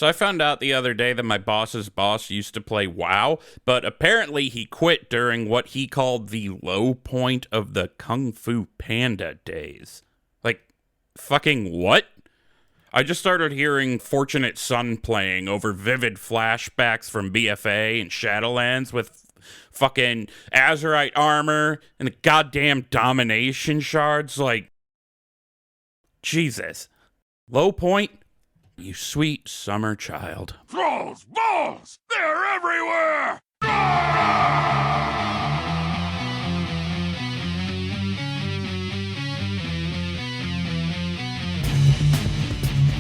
So I found out the other day that my boss's boss used to play WoW, but apparently he quit during what he called the low point of the Kung Fu Panda days. Like, fucking what? I just started hearing Fortunate Son playing over vivid flashbacks from BFA and Shadowlands with fucking Azurite armor and the goddamn domination shards. Like, Jesus. Low point? You sweet summer child. Thralls! Balls! They're everywhere!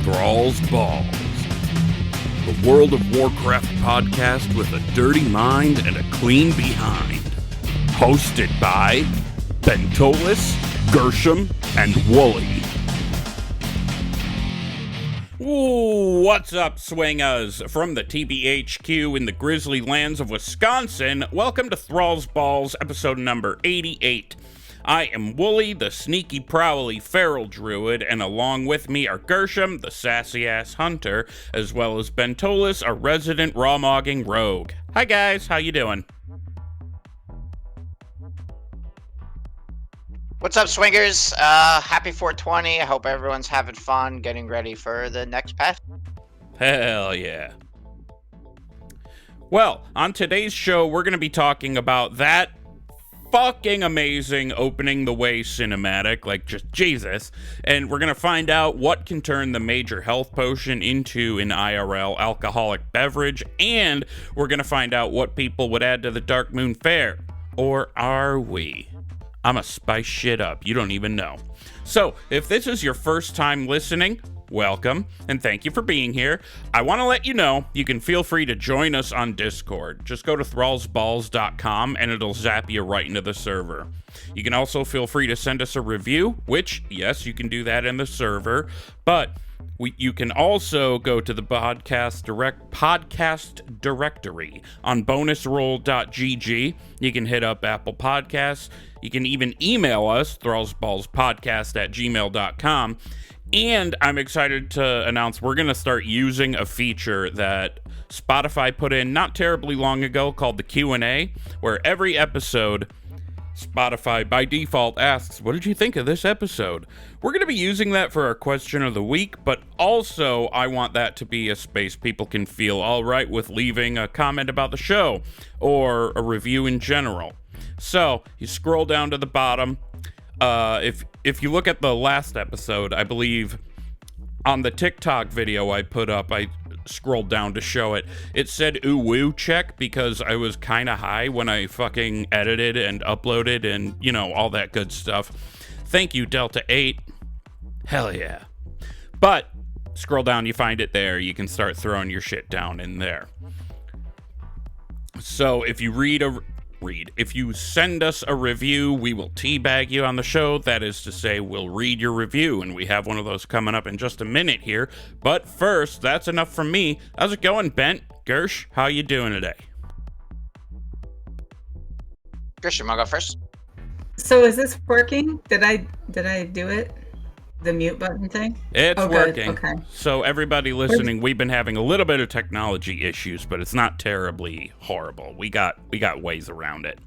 Thralls Balls. The World of Warcraft podcast with a dirty mind and a clean behind. Hosted by Bentolas, Gershom, and Wooly. Ooh, what's up, swingers? From the TBHQ in the grizzly lands of Wisconsin, welcome to Thralls Balls, episode number 88. I am Wooly, the sneaky, prowly feral druid, and along with me are Gershom, the sassy-ass hunter, as well as Bentolas, a resident raw-mogging rogue. Hi guys, how you doing? What's up, swingers? Happy 420. I hope everyone's having fun getting ready for the next patch. Hell yeah. Well, on today's show, we're going to be talking about that fucking amazing Opening the Way cinematic, like just Jesus, and we're going to find out what can turn the major health potion into an IRL alcoholic beverage, and we're going to find out what people would add to the Darkmoon Faire. Or are we? I'ma spice shit up. You don't even know. So, if this is your first time listening, welcome, and thank you for being here. I want to let you know you can feel free to join us on Discord. Just go to thrallsballs.com and it'll zap you right into the server. You can also feel free to send us a review, which, yes, you can do that in the server, but you can also go to the podcast directory on bonusroll.gg. You can hit up Apple Podcasts. You can even email us, thrallsballspodcast@gmail.com. And I'm excited to announce we're going to start using a feature that Spotify put in not terribly long ago called the Q&A, where every episode, Spotify by default asks, what did you think of this episode? We're going to be using that for our question of the week, but also I want that to be a space people can feel all right with leaving a comment about the show or a review in general. So you scroll down to the bottom. If you look at the last episode, I believe on the TikTok video I put up, I scrolled down to show it. It said ooh woo check because I was kind of high when I fucking edited and uploaded and, you know, all that good stuff. Thank you, Delta 8. Hell yeah. But scroll down, you find it there. You can start throwing your shit down in there. So if you if you send us a review, we will teabag you on the show. That is to say, we'll read your review, and we have one of those coming up in just a minute here. But first, that's enough from me. How's it going, Bent? Gersh, how you doing today? Gershom, I'll go first. So is this working? Did I do it? The mute button thing? It's working. Okay. So everybody listening, we've been having a little bit of technology issues, but it's not terribly horrible. We got ways around it.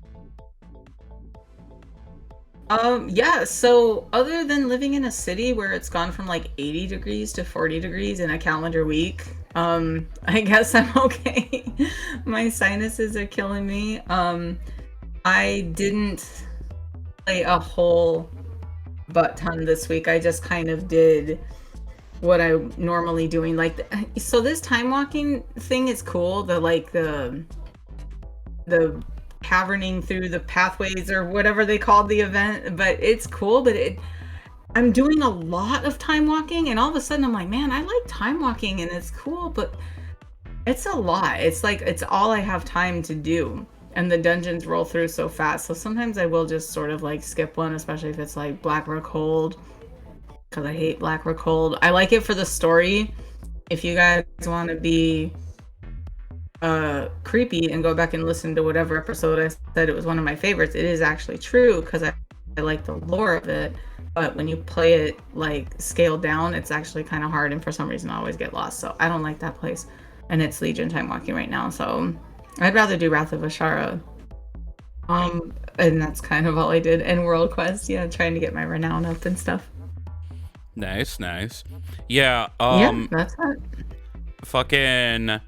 Yeah, so other than living in a city where it's gone from like 80 degrees to 40 degrees in a calendar week, I guess I'm okay. My sinuses are killing me. I didn't play a whole butt ton this week. I just kind of did what I'm normally doing. Like, so this time walking thing is cool. The caverning through the pathways or whatever they called the event, but it's cool. But I'm doing a lot of time walking, and all of a sudden I'm like, man, I like time walking and it's cool, but it's a lot. It's like, it's all I have time to do. And the dungeons roll through so fast. So sometimes I will just sort of like skip one, especially if it's like Blackrock Hold, because I hate Blackrock Hold. I like it for the story. If you guys want to be creepy and go back and listen to whatever episode I said it was one of my favorites, it is actually true because I like the lore of it. but when you play it like scaled down, it's actually kind of hard, and for some reason I always get lost. So I don't like that place, and it's Legion time walking right now. So I'd rather do Wrath of Ashara. And that's kind of all I did. And World Quest, yeah, trying to get my renown up and stuff. Nice. Yeah, yeah, that's it. Fucking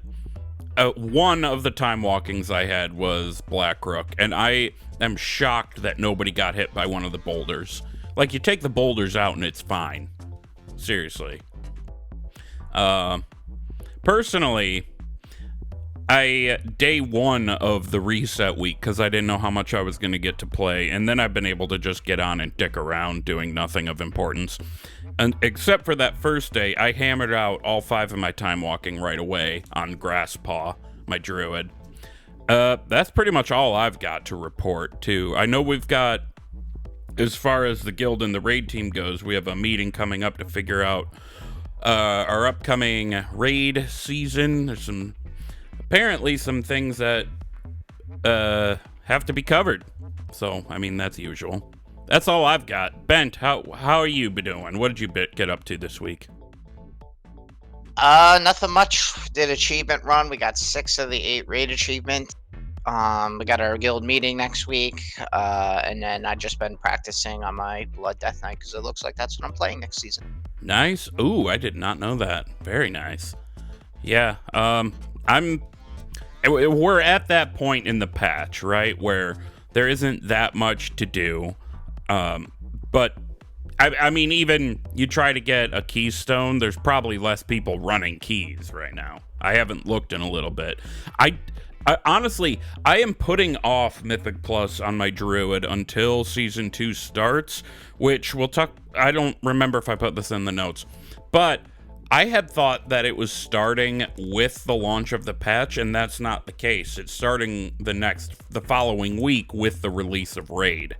one of the time walkings I had was Blackrook, and I am shocked that nobody got hit by one of the boulders. Like, you take the boulders out and it's fine. Seriously. Personally, day one of the reset week, because I didn't know how much I was going to get to play, and then I've been able to just get on and dick around doing nothing of importance. And except for that first day, I hammered out all 5 of my time walking right away on Grasspaw, my druid. That's pretty much all I've got to report, too. I know we've got, as far as the guild and the raid team goes, we have a meeting coming up to figure out our upcoming raid season. There's apparently some things that have to be covered. So, I mean, that's usual. That's all I've got. Bent, how are you doing? What did you get up to this week? Nothing much. Did achievement run. We got 6 of the 8 raid achievements. We got our guild meeting next week. And then I've just been practicing on my Blood Death Knight because it looks like that's what I'm playing next season. Nice. Ooh, I did not know that. Very nice. Yeah. We're at that point in the patch, right, where there isn't that much to do. But I mean, even you try to get a keystone, there's probably less people running keys right now. I haven't looked in a little bit. I honestly, I am putting off Mythic Plus on my druid until season 2 starts, which we'll talk. I don't remember if I put this in the notes, but I had thought that it was starting with the launch of the patch, and that's not the case. It's starting the following week with the release of Raid.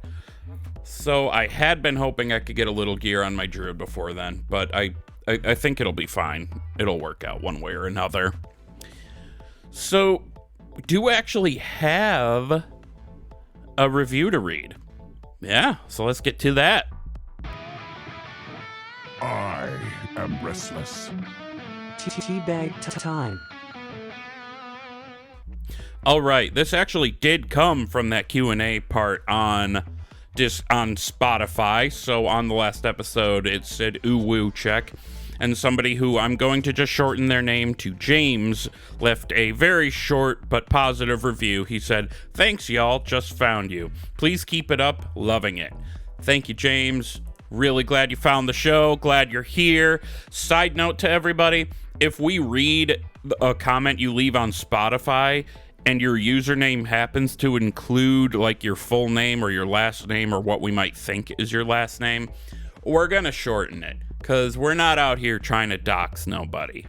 So I had been hoping I could get a little gear on my druid before then, but I think it'll be fine. It'll work out one way or another. So, we do actually have a review to read. Yeah, so let's get to that. I am restless. Teabag Time. All right, this actually did come from that Q&A part on Spotify. So on the last episode, it said ooh woo check. And somebody who I'm going to just shorten their name to James left a very short but positive review. He said, "Thanks, y'all. Just found you. Please keep it up. Loving it." Thank you, James. Really glad you found the show. Glad you're here. Side note to everybody, if we read a comment you leave on Spotify and your username happens to include like your full name or your last name or what we might think is your last name, we're going to shorten it because we're not out here trying to dox nobody.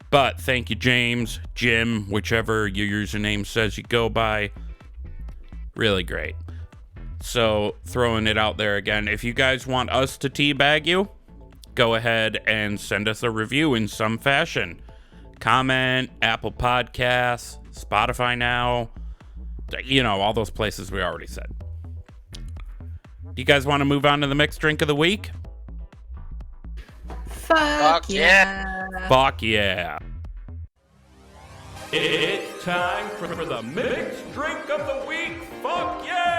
But thank you, James, Jim, whichever your username says you go by. Really great. So, throwing it out there again, if you guys want us to teabag you, go ahead and send us a review in some fashion. Comment, Apple Podcasts, Spotify now, you know, all those places we already said. Do you guys want to move on to the mixed drink of the week? Fuck yeah. Fuck yeah. It's time for the mixed drink of the week. Fuck yeah!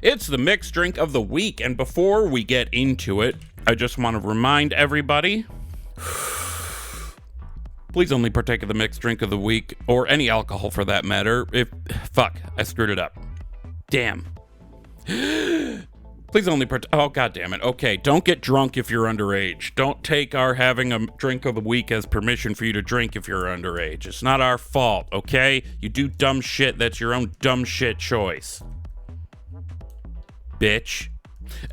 It's the mixed drink of the week, and before we get into it, I just want to remind everybody, please only partake of the mixed drink of the week, or any alcohol for that matter. Fuck, I screwed it up. Damn. Please only oh, god damn it. Okay, don't get drunk if you're underage. Don't take our having a drink of the week as permission for you to drink if you're underage. It's not our fault, okay? You do dumb shit, that's your own dumb shit choice. Bitch.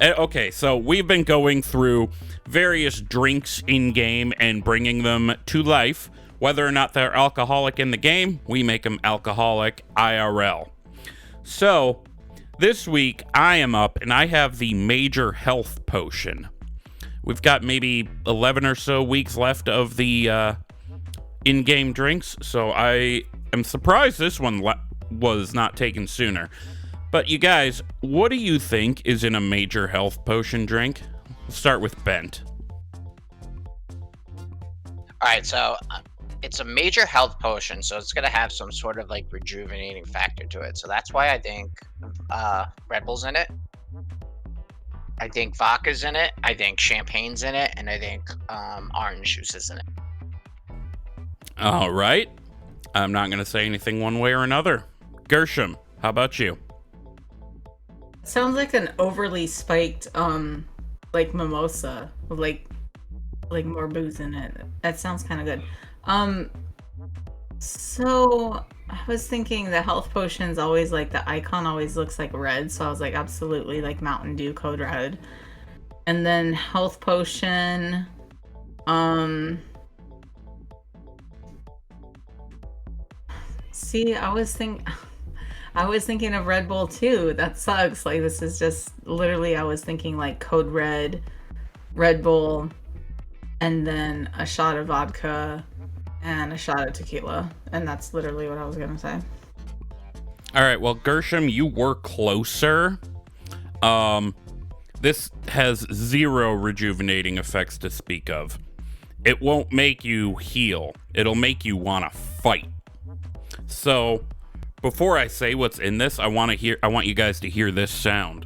Okay, so we've been going through various drinks in-game and bringing them to life. Whether or not they're alcoholic in the game, we make them alcoholic IRL. So, this week, I am up, and I have the Major Health Potion. We've got maybe 11 or so weeks left of the in-game drinks, so I am surprised this one was not taken sooner. But you guys, what do you think is in a major health potion drink? Let's start with Bent. All right, so it's a major health potion, so it's gonna have some sort of like rejuvenating factor to it. So that's why I think Red Bull's in it. I think vodka's in it. I think champagne's in it, and I think orange juice is in it. All right. I'm not going to say anything one way or another. Gershom, how about you? Sounds like an overly spiked, like mimosa with like more booze in it. That sounds kind of good. So I was thinking the health potions always like the icon always looks like red, so I was like absolutely like Mountain Dew Code Red. And then health potion, see, I was thinking of Red Bull too. That sucks. Like this is just literally I was thinking like Code Red, Red Bull, and then a shot of vodka and a shot of tequila. And that's literally what I was gonna say. All right, well, Gershom, you were closer. This has 0 rejuvenating effects to speak of. It won't make you heal. It'll make you want to fight. So, before I say what's in this, I want you guys to hear this sound.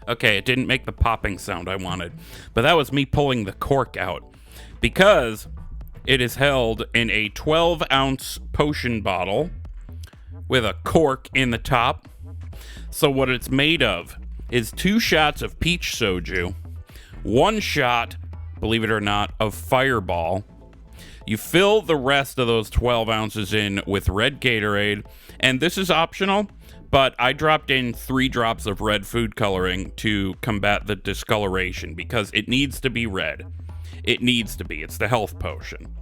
Okay, it didn't make the popping sound I wanted, but that was me pulling the cork out because it is held in a 12-ounce potion bottle with a cork in the top. So what it's made of is 2 shots of peach soju, 1 shot, believe it or not, of Fireball. You fill the rest of those 12 ounces in with red Gatorade, and this is optional, but I dropped in 3 drops of red food coloring to combat the discoloration because it needs to be red. It needs to be. It's the health potion.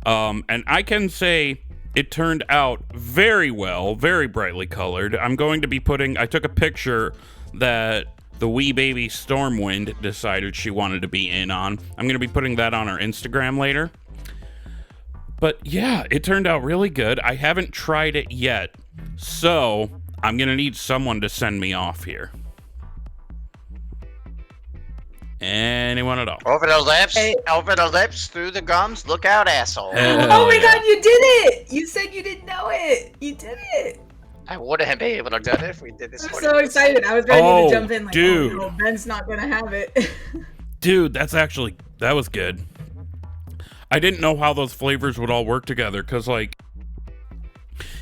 And I can say it turned out very well, very brightly colored. I'm going to be I took a picture that the wee baby Stormwind decided she wanted to be in on. I'm going to be putting that on our Instagram later. But yeah, it turned out really good. I haven't tried it yet, so I'm going to need someone to send me off here. Anyone at all? Over the lips, through the gums. Look out, asshole. Oh my god, you did it! You said you didn't know it. You did it. I wouldn't be able to do it if we did this. I'm so excited. I was ready to jump in like, dude. oh no, Ben's not gonna have it. Dude, that was good. I didn't know how those flavors would all work together because, like,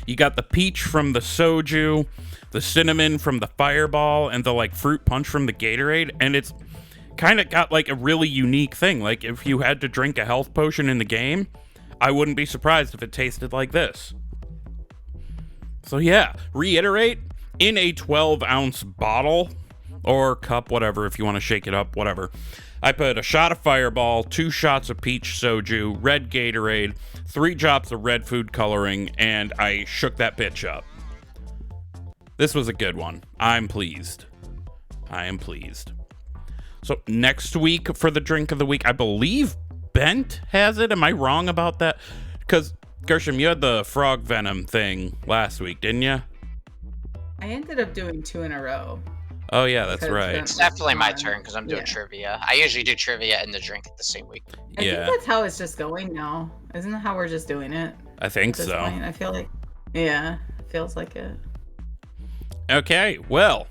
you got the peach from the soju, the cinnamon from the Fireball, and the, like, fruit punch from the Gatorade, and it's kind of got, like, a really unique thing. Like, if you had to drink a health potion in the game, I wouldn't be surprised if it tasted like this. So, yeah, reiterate, in a 12-ounce bottle or cup, whatever, if you want to shake it up, whatever. I put a shot of Fireball, 2 shots of peach soju, red Gatorade, 3 drops of red food coloring, and I shook that bitch up. This was a good one. I'm pleased. I am pleased. So next week for the drink of the week, I believe Bent has it. Am I wrong about that? Because, Gershom, you had the frog venom thing last week, didn't you? I ended up doing 2 in a row. Oh, yeah, that's right. It's definitely my turn because I'm doing trivia. I usually do trivia and the drink at the same week. I think that's how it's just going now. Isn't that how we're just doing it? I think so. Point? I feel like, yeah, it feels like it. Okay, well,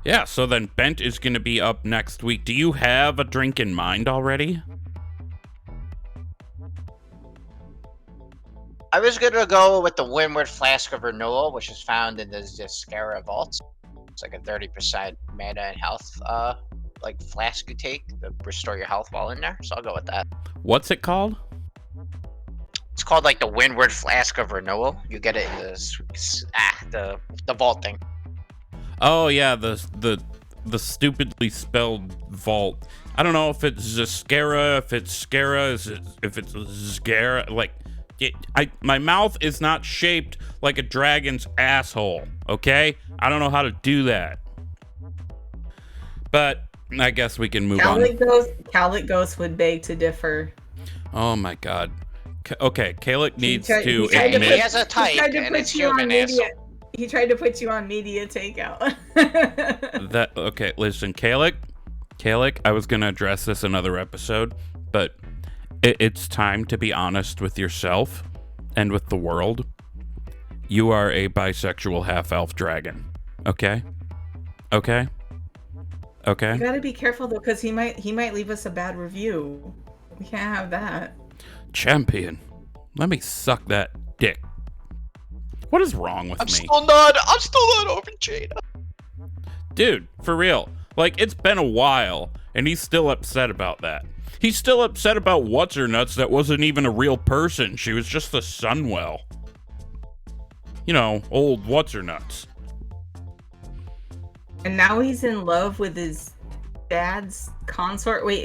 yeah, so then Bent is going to be up next week. Do you have a drink in mind already? I was going to go with the Windward Flask of Renewal, which is found in the Discoloration vault. It's like a 30% mana and health like flask you take to restore your health while in there. So I'll go with that. What's it called? It's called like the Windward Flask of Renewal. You get it in the vault thing. Oh yeah, the stupidly spelled vault. I don't know if it's Zascara, if it's Scara, if it's Zgara. Like, my mouth is not shaped like a dragon's asshole. Okay, I don't know how to do that. But I guess we can move on. Cowlick Ghost would beg to differ. Oh my god. Okay, Kalik needs to He admit. has a type, and it's human asshole. He tried to put you on media takeout. Okay, listen, Kalik, I was gonna address this another episode, but it's time to be honest with yourself and with the world. You are a bisexual half-elf dragon. Okay? You gotta be careful though, because he might leave us a bad review. We can't have that. Champion, let me suck that dick. What is wrong with me? I'm still not over Jada. Dude, for real. Like, it's been a while, and he's still upset about that. He's still upset about What's-Her-Nuts that wasn't even a real person. She was just the Sunwell. You know, old What's-Her-Nuts. And now he's in love with his dad's consort. Wait,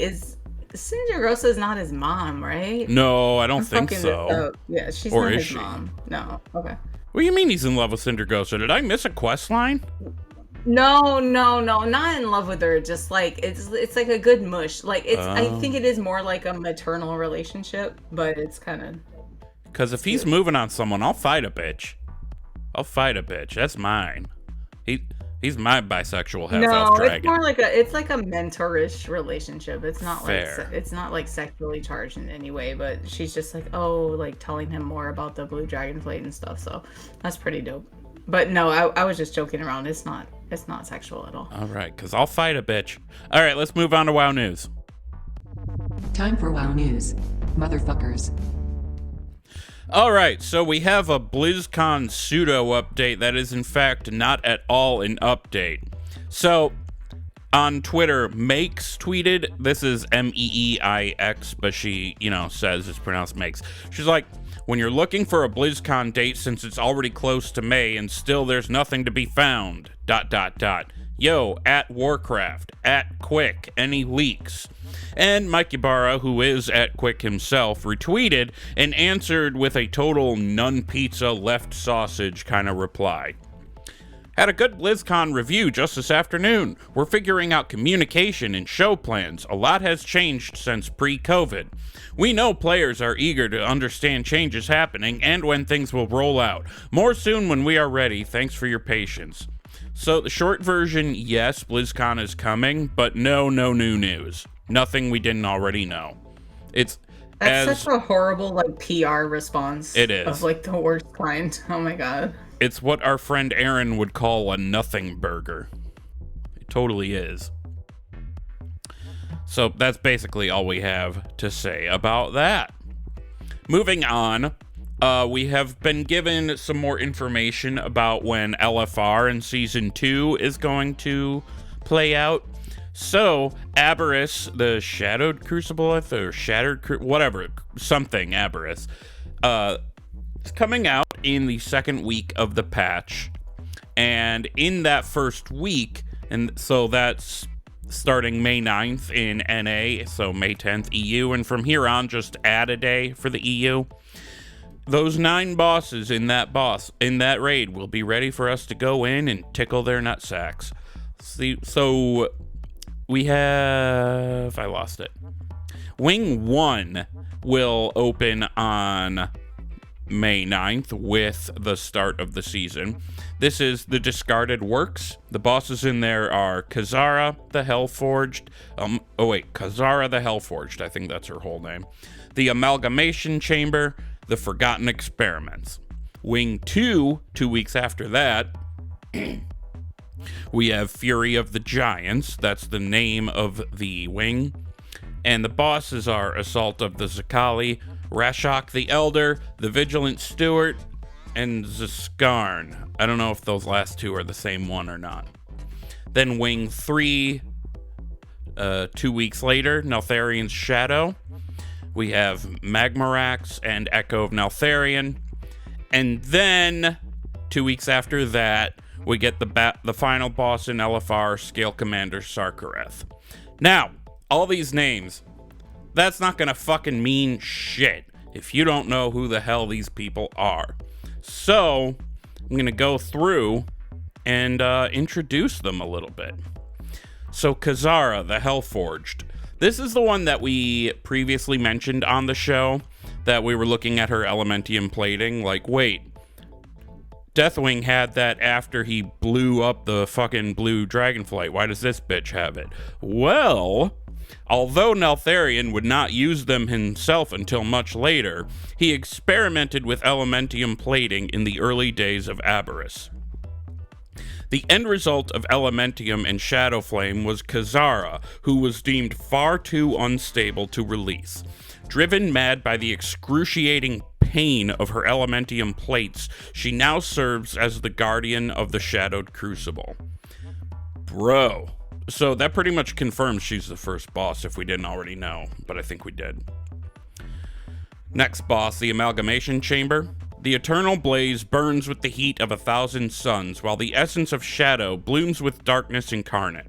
Cinderosa's not his mom, right? No, I don't think so. Yeah, she's Or not is his she? mom. No, okay. What do you mean he's in love with Cindergosa? Did I miss a quest line? No, not in love with her. Just like it's like a good mush. Like I think it is more like a maternal relationship, but it's kind of. Because if he's moving on someone, I'll fight a bitch. That's mine. He's my bisexual half-elf dragon. It's more like it's like a mentorish relationship. It's not Fair. like it's not like sexually charged in any way, but she's just like like telling him more about the blue dragon plate and stuff. So that's pretty dope. But no, I was just joking around. It's not sexual at all. All right, because I'll fight a bitch. All right, let's move on to WoW News. Time for WoW News. Motherfuckers. All right, so we have a Blizzcon Pseudo-Update that is, in fact, not at all an update. So, on Twitter, Makes tweeted, this is Meeix, but she, says it's pronounced Makes. She's like, when you're looking for a BlizzCon date since it's already close to May and still there's nothing to be found, ... Yo, at Warcraft, at Quick, any leaks? And Mike Ibarra, who is at Quick himself, retweeted and answered with a total none pizza left sausage kind of reply. Had a good BlizzCon review just this afternoon. We're figuring out communication and show plans. A lot has changed since pre-COVID. We know players are eager to understand changes happening and when things will roll out. More soon when we are ready. Thanks for your patience. So the short version, yes, BlizzCon is coming, but no new news. Nothing we didn't already know. That's such a horrible PR response. It is. Of the worst kind. Oh my god. It's what our friend Aaron would call a nothing burger. It totally is. So that's basically all we have to say about that. Moving on, we have been given some more information about when LFR in Season 2 is going to play out. So, Aberrus, the Shadowed Crucible, or Shattered, whatever, something Aberrus, is coming out in the second week of the patch. And in that first week, and so that's starting May 9th in NA, so May 10th EU, and from here on, just add a day for the EU. Those 9 bosses in that raid will be ready for us to go in and tickle their nutsacks. So we have... I lost it. Wing 1 will open on May 9th with the start of the season. This is the Discarded Works. The bosses in there are Kazara the Hellforged. Kazara the Hellforged. I think that's her whole name. The Amalgamation Chamber. The Forgotten Experiments. Wing 2, 2 weeks after that, we have Fury of the Giants. That's the name of the wing. And the bosses are Assault of the Zakali, Rashok the Elder, the Vigilant Steward, and Zaskarn. I don't know if those last two are the same one or not. Then Wing 3, 2 weeks later, Neltharian's Shadow. We have Magmarax and Echo of Neltharion. And then, 2 weeks after that, we get the final boss in LFR, Scale Commander Sarkareth. Now, all these names, that's not gonna fucking mean shit if you don't know who the hell these people are. So, I'm gonna go through and introduce them a little bit. So Kazara, the Hellforged. This is the one that we previously mentioned on the show, that we were looking at her Elementium plating. Like, wait, Deathwing had that after he blew up the fucking blue dragonflight. Why does this bitch have it? Well, although Neltharion would not use them himself until much later, he experimented with Elementium plating in the early days of Aberrus. The end result of Elementium and Shadowflame was Kazara, who was deemed far too unstable to release. Driven mad by the excruciating pain of her Elementium plates, she now serves as the guardian of the Shadowed Crucible. Bro. So that pretty much confirms she's the first boss, if we didn't already know, but I think we did. Next boss, the Amalgamation Chamber. The eternal blaze burns with the heat of 1,000 suns, while the essence of shadow blooms with darkness incarnate.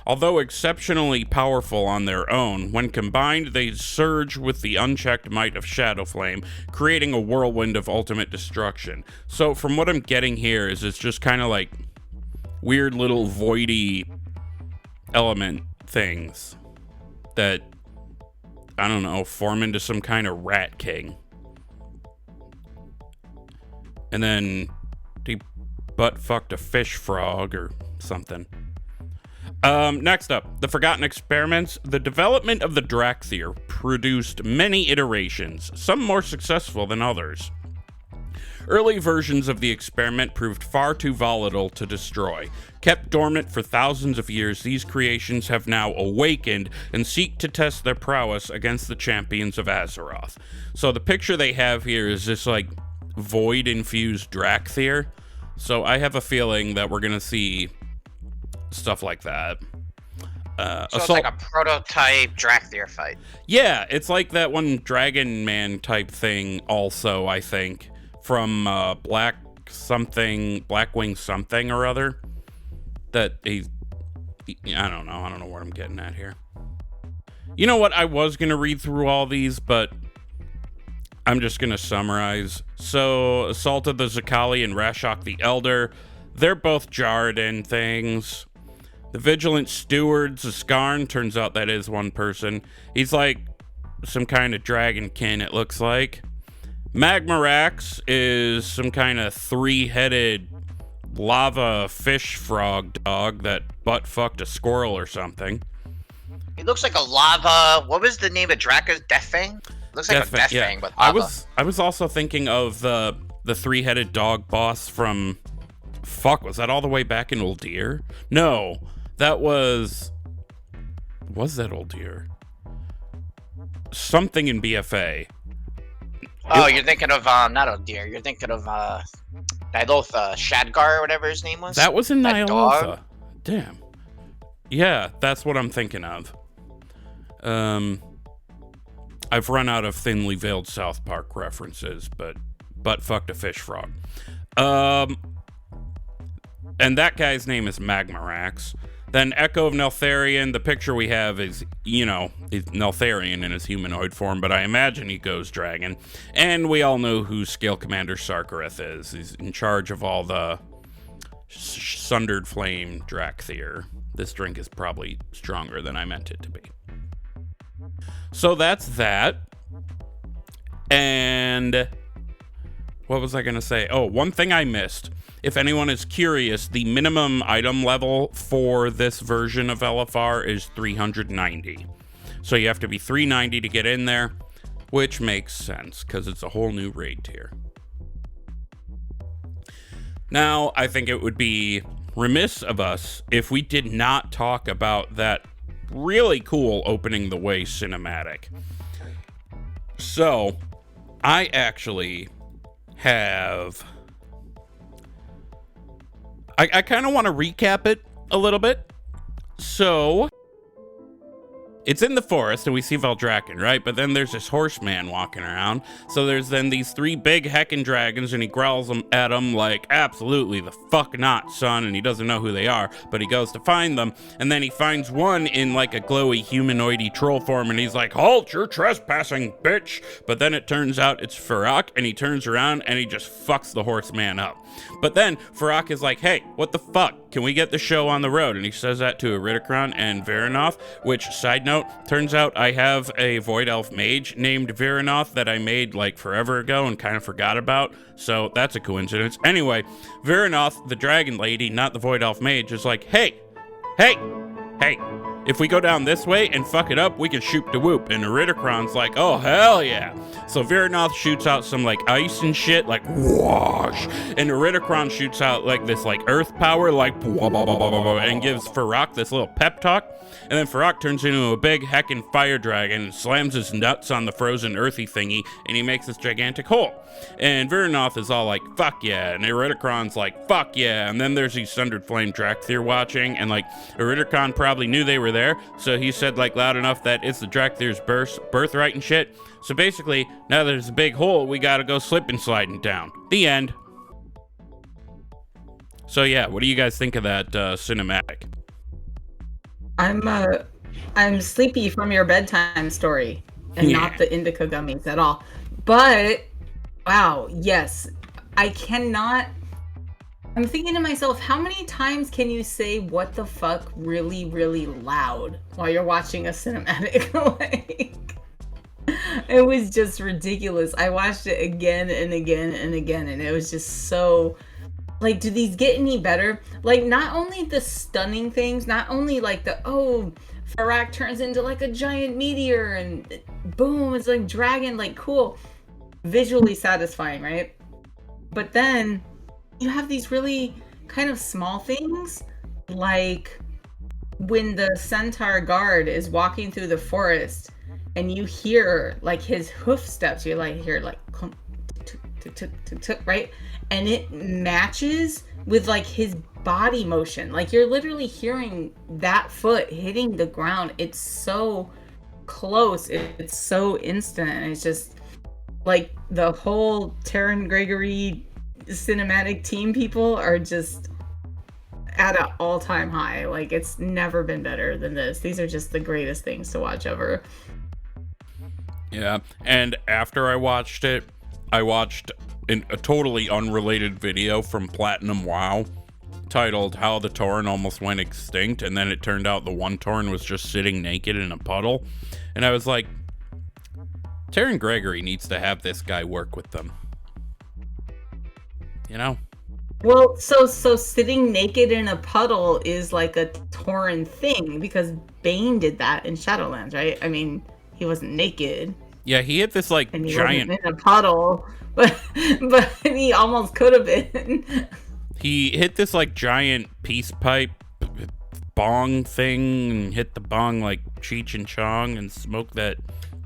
Although exceptionally powerful on their own, when combined they surge with the unchecked might of Shadowflame, creating a whirlwind of ultimate destruction. So from what I'm getting here is it's just kind of like weird little voidy element things that, I don't know, form into some kind of rat king. And then he butt-fucked a fish frog or something. Next up, the Forgotten Experiments. The development of the Drakthir produced many iterations, some more successful than others. Early versions of the experiment proved far too volatile to destroy. Kept dormant for thousands of years, these creations have now awakened and seek to test their prowess against the champions of Azeroth. So the picture they have here is this, like, void-infused Drakthir. So I have a feeling that we're going to see stuff like that. So it's like a prototype Drakthir fight. Yeah, it's like that one Dragon Man type thing also, I think, from Blackwing something or other. That I don't know what I'm getting at here. You know what? I was going to read through all these, but I'm just going to summarize. So, Assault of the Zakali and Rashok the Elder, they're both Jarden things. The Vigilant Steward, Zaskarn, turns out that is one person. He's like some kind of dragonkin, it looks like. Magmarax is some kind of three-headed lava fish frog dog that butt-fucked a squirrel or something. He looks like a lava... What was the name of Draka's Deathfang? Looks like a Deathfang, but lava. I was also thinking of the three-headed dog boss from... Fuck, was that all the way back in Uldir? No, that was... Was that Uldir? Something in BFA. Oh, you're thinking of, not Uldir. You're thinking of, Nilotha Shadgar or whatever his name was? That was in That Nilotha. dog? Damn. Yeah, that's what I'm thinking of. I've run out of thinly veiled South Park references, but fucked a fish frog. And that guy's name is Magmarax. Then Echo of Neltharion, the picture we have is, you know, is Neltharion in his humanoid form, but I imagine he goes dragon. And we all know who Scale Commander Sarkareth is. He's in charge of all the Sundered Flame Drakthir. This drink is probably stronger than I meant it to be. So that's that. And what was I going to say? Oh, one thing I missed. If anyone is curious, the minimum item level for this version of LFR is 390. So you have to be 390 to get in there, which makes sense because it's a whole new raid tier. Now, I think it would be remiss of us if we did not talk about that really cool Opening the Way cinematic. So, I actually have... I kind of want to recap it a little bit. So, it's in the forest and we see Veldraken, right? But then there's this horseman walking around. So there's then these three big heckin' dragons and he growls them at them like, absolutely the fuck not, son. And he doesn't know who they are, but he goes to find them. And then he finds one in like a glowy humanoidy troll form and he's like, halt, you're trespassing, bitch. But then it turns out it's Farak and he turns around and he just fucks the horseman up. But then Farak is like, hey, what the fuck? Can we get the show on the road? And he says that to Iridikron and Veranoth, which, side note, turns out I have a Void Elf mage named Veranoth that I made like forever ago and kind of forgot about. So that's a coincidence. Anyway, Veranoth, the dragon lady, not the Void Elf mage, is like, hey, if we go down this way and fuck it up, we can shoot the whoop. And Iridikron's like, oh, hell yeah. So Veranoth shoots out some like ice and shit, like whoosh. And Iridikron shoots out like this like earth power, like and gives Farak this little pep talk. And then Farak turns into a big heckin' fire dragon and slams his nuts on the frozen earthy thingy, and he makes this gigantic hole. And Veranoth is all like, fuck yeah. And Iridikron's like, fuck yeah. And then there's these Sundered Flame Drakthir watching, and like Iridikron probably knew they were there, so he said like loud enough that it's the Drakthir's birthright and shit. So basically, now there's a big hole, we gotta go slip and sliding down. The end. So yeah, what do you guys think of that cinematic? I'm sleepy from your bedtime story and Yeah. not the indica gummies at all. But wow, yes. I'm thinking to myself, how many times can you say what the fuck really, really loud while you're watching a cinematic? Like, it was just ridiculous. I watched it again and again and again, and it was just so like, do these get any better? Like, not only the stunning things, not only like the, oh, Farak turns into like a giant meteor and boom, it's like dragon, like cool, visually satisfying, right? But then you have these really kind of small things, like when the centaur guard is walking through the forest and you hear like his hoof steps, you like hear like clunk, tuk, tuk, tuk, tuk, tuk, right? And it matches with like his body motion. Like you're literally hearing that foot hitting the ground. It's so close. It's so instant. And it's just like the whole Terran Gregory cinematic team people are just at an all-time high. Like it's never been better than this. These are just the greatest things to watch ever. Yeah, and after I watched it, I watched a totally unrelated video from Platinum WoW titled How the Tauren Almost Went Extinct, and then it turned out the one Tauren was just sitting naked in a puddle. And I was like, Terran Gregory needs to have this guy work with them. You know? Well, so sitting naked in a puddle is like a Tauren thing, because Bane did that in Shadowlands, right? I mean, he wasn't naked. Yeah, he hit this like And he giant... wasn't in a puddle, but he almost could have been. He hit this like giant peace pipe bong thing and hit the bong like Cheech and Chong and smoked that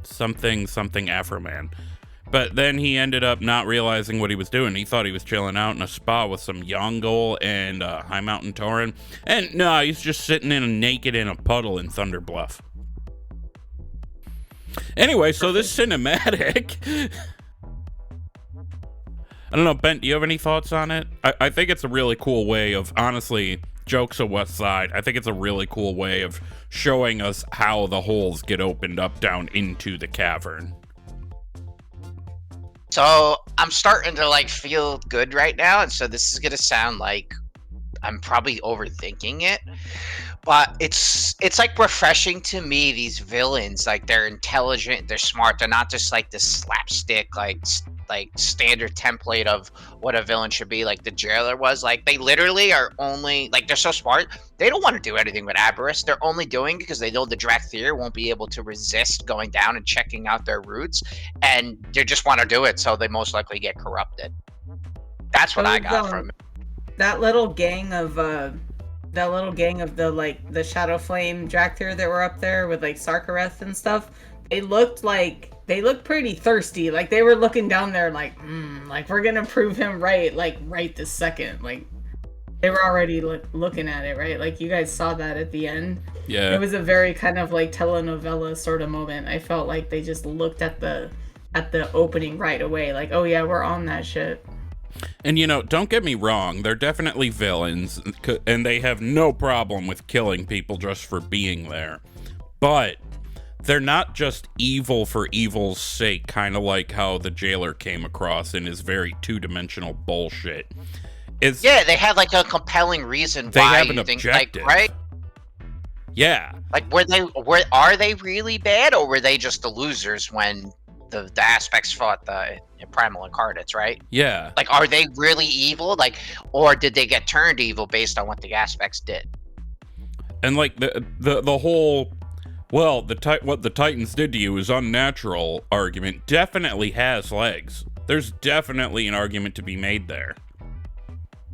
something Afro Man. But then he ended up not realizing what he was doing. He thought he was chilling out in a spa with some Yongol and High Mountain Tauren. And no, he's just sitting naked in a puddle in Thunder Bluff. Anyway, so this cinematic... I don't know, Ben, do you have any thoughts on it? I think it's a really cool way of, honestly, jokes of West Side, I think it's a really cool way of showing us how the holes get opened up down into the cavern. So I'm starting to like feel good right now, and so this is gonna sound like I'm probably overthinking it, but it's like refreshing to me. These villains, like they're intelligent, they're smart, they're not just like this slapstick like standard template of what a villain should be, like the jailer was. Like they literally are only like, they're so smart, they don't want to do anything with Aberrus. They're only doing because they know the Drakthir won't be able to resist going down and checking out their roots, and they just want to do it, so they most likely get corrupted. That's what I got from it. That little gang of the like the Shadow Flame Drakthir that were up there with like Sarkareth and stuff, they looked pretty thirsty. Like they were looking down there like, like we're gonna prove him right, like right this second. Like they were already looking at it, right? Like you guys saw that at the end. Yeah. It was a very kind of like telenovela sort of moment. I felt like they just looked at the opening right away, like, oh yeah, we're on that shit. And, you know, don't get me wrong, they're definitely villains, and they have no problem with killing people just for being there. But they're not just evil for evil's sake, kind of like how the jailer came across in his very two-dimensional bullshit. Is Yeah, they had like a compelling reason they why have an you think, objective, like, right? Yeah. Like, are they really bad, or were they just the losers when the aspects fought the primal incarnates, right? Yeah. Like, are they really evil? Like, or did they get turned evil based on what the aspects did? And like the whole, well, what the Titans did to you is unnatural argument definitely has legs. There's definitely an argument to be made there.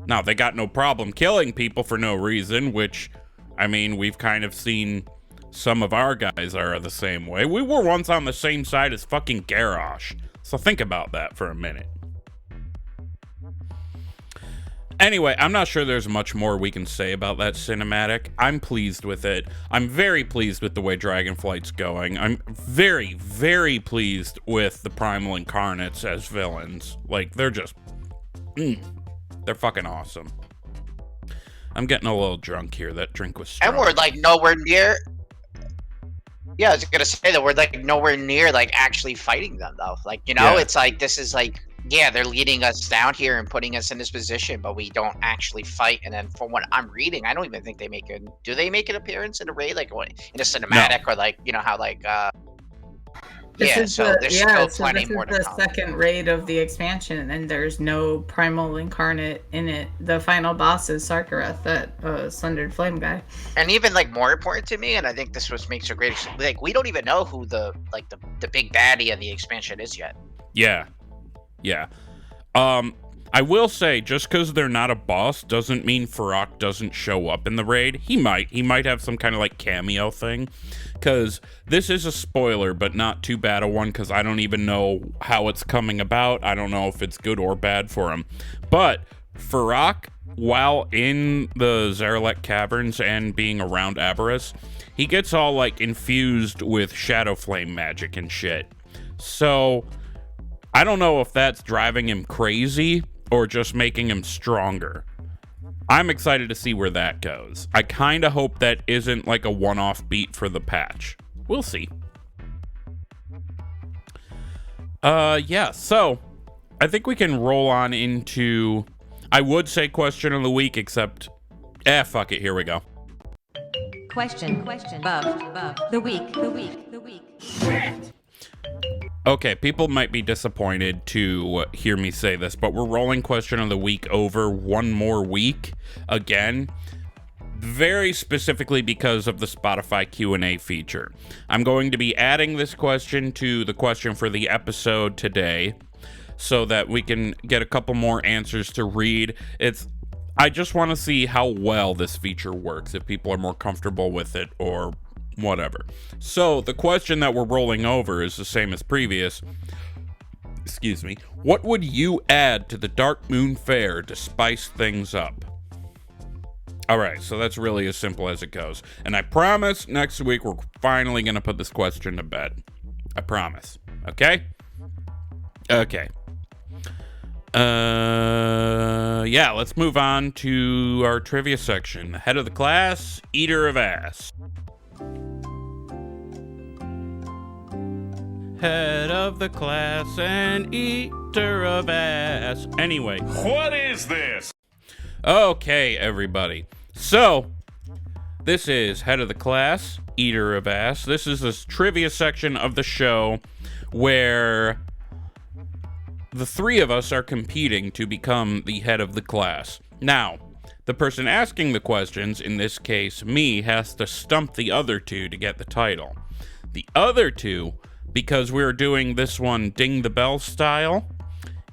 Now, they got no problem killing people for no reason, which, I mean, we've kind of seen some of our guys are the same way. We were once on the same side as fucking Garrosh, so think about that for a minute. Anyway, I'm not sure there's much more we can say about that cinematic. I'm pleased with it. I'm very pleased with the way Dragonflight's going. I'm very, very pleased with the Primal Incarnates as villains. Like, they're just... they're fucking awesome. I'm getting a little drunk here. That drink was strong. And we're like nowhere near. Yeah, I was gonna say that we're like nowhere near like actually fighting them though. Like, you know, Yeah. it's like this is like, yeah, they're leading us down here and putting us in this position, but we don't actually fight. And then from what I'm reading, I don't even think they make it. Do they make an appearance in a raid, like what, in a cinematic, or like, you know how like there's still plenty more to the come. second raid of the expansion, and there's no primal incarnate in it. The final boss is Sarkarath, that sundered flame guy. And even like more important to me, and I think this was makes a great, like, we don't even know who the big baddie of the expansion is yet. Yeah. Yeah. I will say, just because they're not a boss doesn't mean Farak doesn't show up in the raid. He might have some kind of like cameo thing, because this is a spoiler, but not too bad a one, because I don't even know how it's coming about. I don't know if it's good or bad for him. But Farak, while in the Zaralek Caverns and being around Aberrus, he gets all like infused with Shadow Flame magic and shit. So I don't know if that's driving him crazy or just making him stronger. I'm excited to see where that goes. I kind of hope that isn't like a one-off beat for the patch. We'll see. Yeah, so I think we can roll on into, I would say question of the week, except, fuck it, here we go. Question, the week. Okay, people might be disappointed to hear me say this, but we're rolling question of the week over one more week again, very specifically because of the Spotify Q&A feature. I'm going to be adding this question to the question for the episode today so that we can get a couple more answers to read. I just want to see how well this feature works, if people are more comfortable with it or whatever. So the question that we're rolling over is the same as previous. Excuse me. What would you add to the Darkmoon Faire to spice things up? All right, so that's really as simple as it goes. And I promise next week we're finally going to put this question to bed. I promise. Okay? Okay. Yeah, let's move on to our trivia section. Head of the class, eater of ass. Head of the class and eater of ass. Anyway. What is this? Okay, everybody. So, this is Head of the Class, Eater of Ass. This is this trivia section of the show where the three of us are competing to become the head of the class. Now, the person asking the questions, in this case me, has to stump the other two to get the title. The other two, because we're doing this one ding the bell style,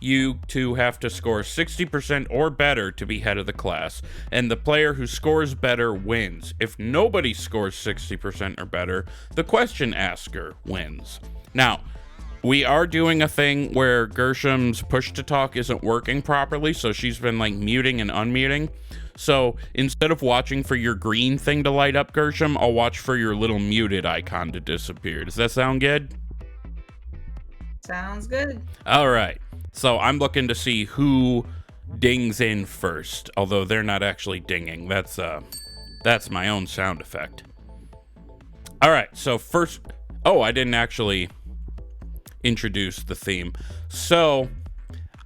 you two have to score 60% or better to be head of the class, and the player who scores better wins. If nobody scores 60% or better, the question asker wins. Now, we are doing a thing where Gershom's push to talk isn't working properly, so she's been like muting and unmuting. So instead of watching for your green thing to light up, Gershom, I'll watch for your little muted icon to disappear. Does that sound good? Sounds good. All right. So I'm looking to see who dings in first, although they're not actually dinging. That's my own sound effect. All right. So first, I didn't actually introduce the theme. So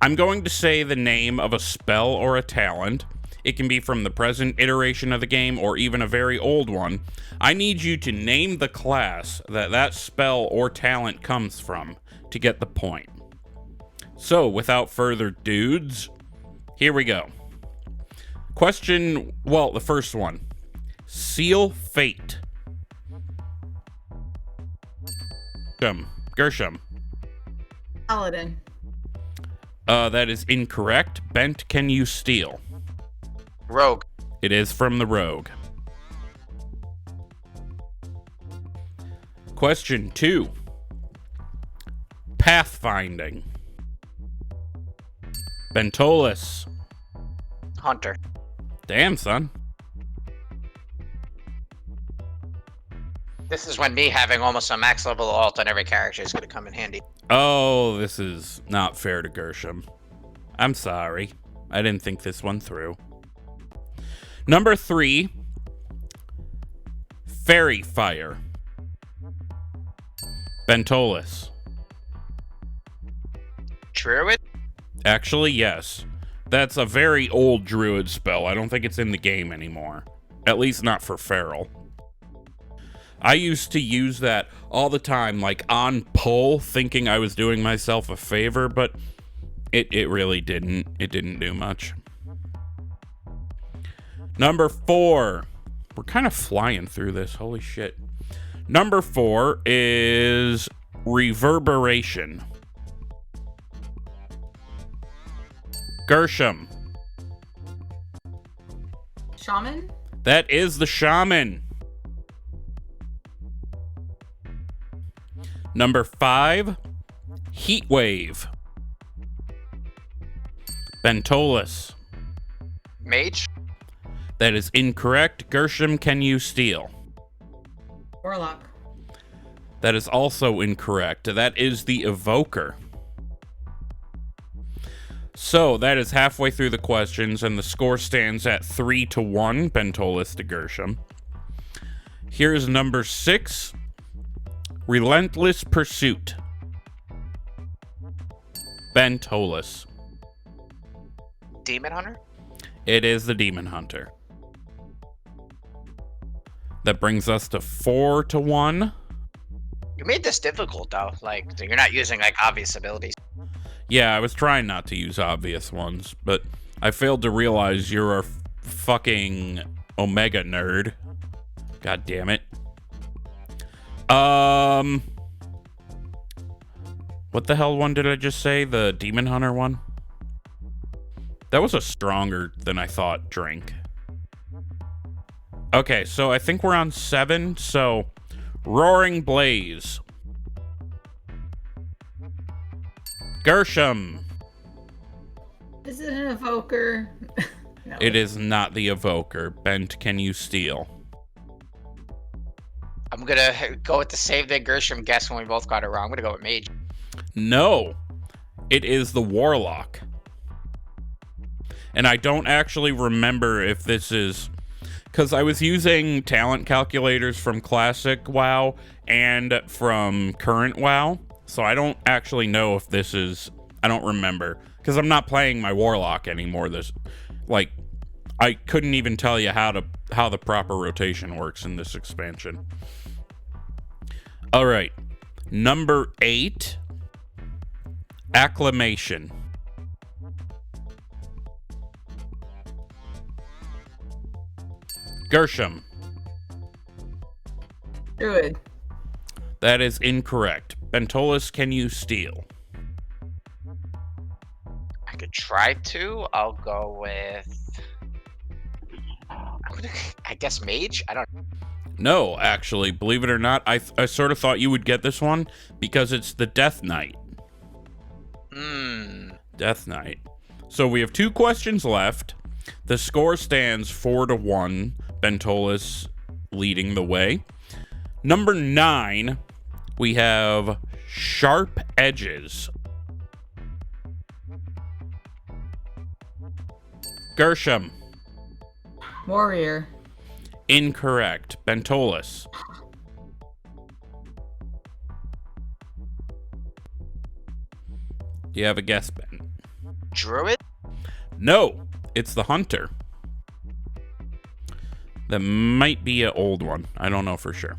I'm going to say the name of a spell or a talent. It can be from the present iteration of the game or even a very old one. I need you to name the class that spell or talent comes from to get the point. So, without further dudes, here we go. The first one. Seal Fate. Gershom. Paladin. That is incorrect. Bent, can you steal? Rogue. It is from the Rogue. Question 2. Pathfinding. Bentolas. Hunter. Damn, son. This is when me having almost a max level alt on every character is going to come in handy. Oh, this is not fair to Gershom. I'm sorry. I didn't think this one through. Number 3. Fairy Fire. Bentolas. Druid? Actually, yes. That's a very old druid spell. I don't think it's in the game anymore. At least not for Feral. I used to use that all the time, like on pull, thinking I was doing myself a favor, but it really didn't. It didn't do much. Number 4. We're kind of flying through this. Holy shit. Number 4 is Reverberation. Gershom. Shaman? That is the Shaman. Number 5, Heatwave. Bentolas. Mage? That is incorrect. Gershom, can you steal? Warlock. That is also incorrect. That is the Evoker. So, that is halfway through the questions, and the score stands at 3-1, Bentolas to Gershom. Here's number 6, Relentless Pursuit. Bentolas. Demon Hunter? It is the Demon Hunter. That brings us to 4-1. You made this difficult, though. Like, you're not using, like, obvious abilities. Yeah, I was trying not to use obvious ones, but I failed to realize you're a fucking Omega nerd. God damn it. What the hell one did I just say? The Demon Hunter one? That was a stronger than I thought drink. Okay, so I think we're on 7, so Roaring Blaze. Gershom. Is it an evoker? No. It is not the Evoker. Bent, can you steal? I'm gonna go with the same thing Gershom guessed when we both got it wrong. I'm gonna go with Mage. No. It is the Warlock. And I don't actually remember if this is... Because I was using talent calculators from Classic WoW and from current WoW. So I don't actually know if this is... I don't remember. Because I'm not playing my Warlock anymore. I couldn't even tell you how the proper rotation works in this expansion. Alright. Number 8. Acclamation. Gershom. Druid. That is incorrect. Bentolas, can you steal? I could try to. I'll go with... I guess Mage? I don't... No, actually, believe it or not, I sort of thought you would get this one because it's the Death Knight. Death Knight. So we have 2 questions left. The score stands 4-1. Bentolas leading the way. Number 9, we have Sharp Edges. Gershom. Warrior. Incorrect. Bentolas. Do you have a guess, Ben? Druid? No, it's the hunter. That might be an old one. I don't know for sure.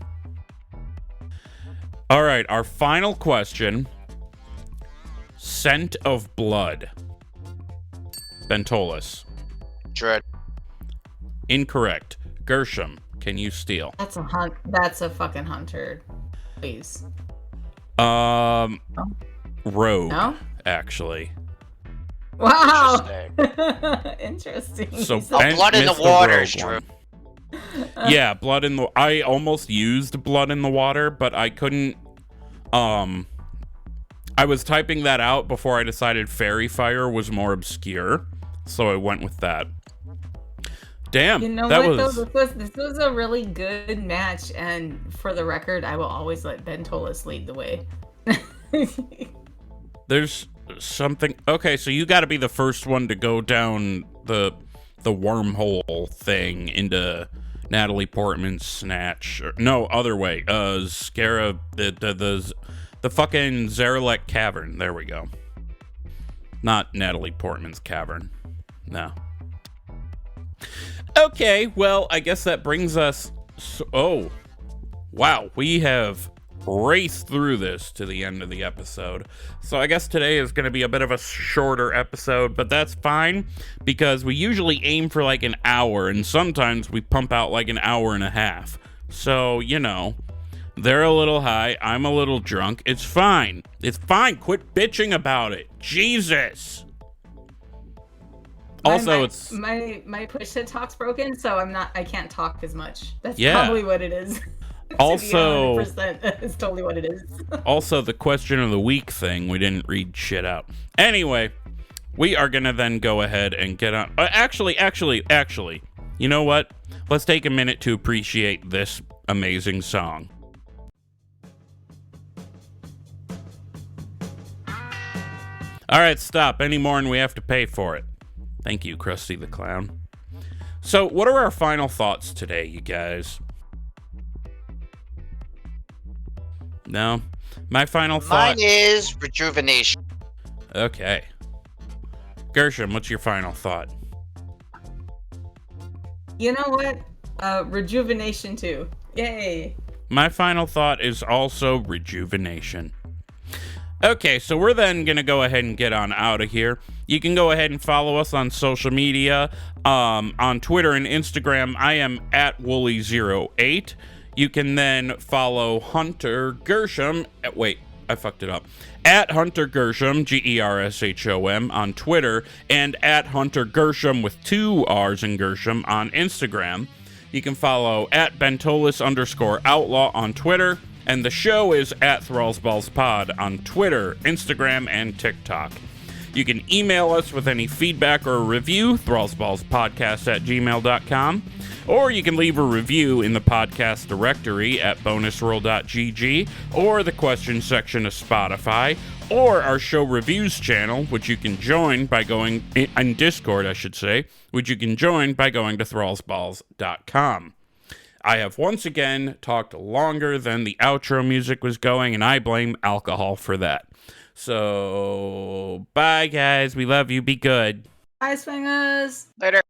All right, our final question. Scent of blood. Bentolas. Druid. Incorrect. Gershom, can you steal? That's a fucking hunter. Please. Rogue, No? actually. Wow. Interesting. So Blood in the missed waters, rogue Drew. one. Yeah, blood in the. I almost used blood in the water, but I couldn't. I was typing that out before I decided fairy fire was more obscure, so I went with that. Damn, You know that what, was. though? This was a really good match, and for the record, I will always let Bentolas lead the way. There's something. Okay, so you got to be the first one to go down the wormhole thing into Natalie Portman's snatch. No, other way. Scara the fucking Zarelek Cavern. There we go. Not Natalie Portman's Cavern. No. Okay, well, I guess that brings us. Oh, wow, we have raced through this to the end of the episode. So I guess today is going to be a bit of a shorter episode, but that's fine because we usually aim for like an hour, and sometimes we pump out like an hour and a half. So, you know, they're a little high, I'm a little drunk. It's fine. It's fine. Quit bitching about it. Jesus. Also, it's my push to talk's broken, so I can't talk as much. That's Yeah. probably what it is. Also, 100%, it's totally what it is. also the question of the week thing, we didn't read shit out. Anyway, we are gonna then go ahead and get on. Actually, you know what? Let's take a minute to appreciate this amazing song. All right, stop. Any more and we have to pay for it. Thank you, Krusty the Clown. So, what are our final thoughts today, you guys? No? My final thought... Mine is rejuvenation. Okay. Gershom, what's your final thought? You know what? Rejuvenation too. Yay. My final thought is also rejuvenation. Okay, so we're then going to go ahead and get on out of here. You can go ahead and follow us on social media. On Twitter and Instagram, I am at Wooly08. You can then follow Hunter Gershom. Wait, I fucked it up. At Hunter Gershom, Gershom, on Twitter, and at Hunter Gershom with 2 R's in Gershom on Instagram. You can follow at Bentolas_outlaw on Twitter. And the show is at ThrallsBallsPod on Twitter, Instagram, and TikTok. You can email us with any feedback or review, thrallsballspodcast@gmail.com. Or you can leave a review in the podcast directory at bonusroll.gg, or the question section of Spotify, or our show reviews channel, which you can join by going, in Discord, I should say, which you can join by going to thrallsballs.com. I have once again talked longer than the outro music was going, and I blame alcohol for that. So, bye guys, we love you, be good. Bye, swingers. Later.